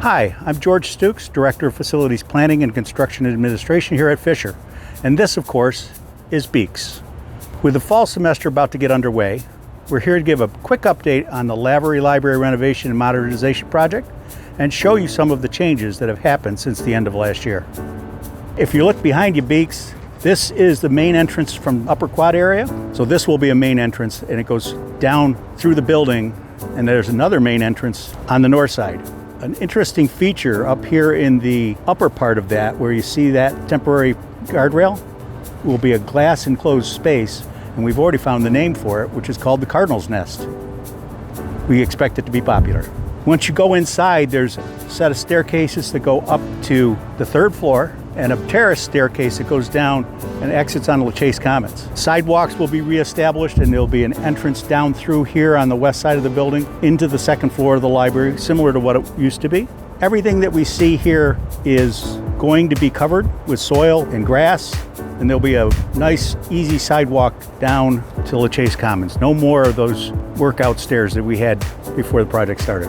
Hi, I'm George Stooks, Director of Facilities Planning and Construction Administration here at Fisher. And this, of course, is Beaks. With the fall semester about to get underway, we're here to give a quick update on the Lavery Library renovation and modernization project and show you some of the changes that have happened since the end of last year. If you look behind you, Beaks, this is the main entrance from upper quad area. So this will be a main entrance and it goes down through the building, and there's another main entrance on the north side. An interesting feature up here in the upper part of that, where you see that temporary guardrail, will be a glass enclosed space, and we've already found the name for it, which is called the Cardinals nest. We expect it to be popular. Once you go inside, there's a set of staircases that go up to the third floor and a terrace staircase that goes down and exits on the Chase Commons. Sidewalks will be reestablished, and there'll be an entrance down through here on the west side of the building into the second floor of the library, similar to what it used to be. Everything that we see here is going to be covered with soil and grass, and there'll be a nice, easy sidewalk down to the Chase Commons. No more of those workout stairs that we had before the project started.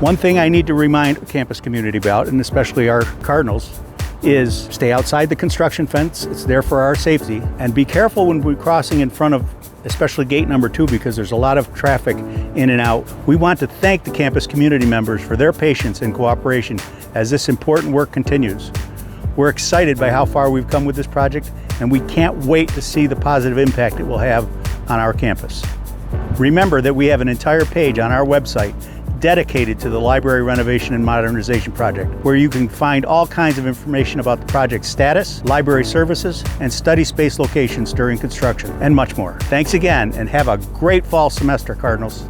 One thing I need to remind the campus community about, and especially our Cardinals, is stay outside the construction fence. It's there for our safety. And be careful when we're crossing in front of especially gate number 2, because there's a lot of traffic in and out. We want to thank the campus community members for their patience and cooperation as this important work continues. We're excited by how far we've come with this project, and we can't wait to see the positive impact it will have on our campus. Remember that we have an entire page on our website dedicated to the library renovation and modernization project, where you can find all kinds of information about the project's status, library services, and study space locations during construction, and much more. Thanks again, and have a great fall semester, Cardinals.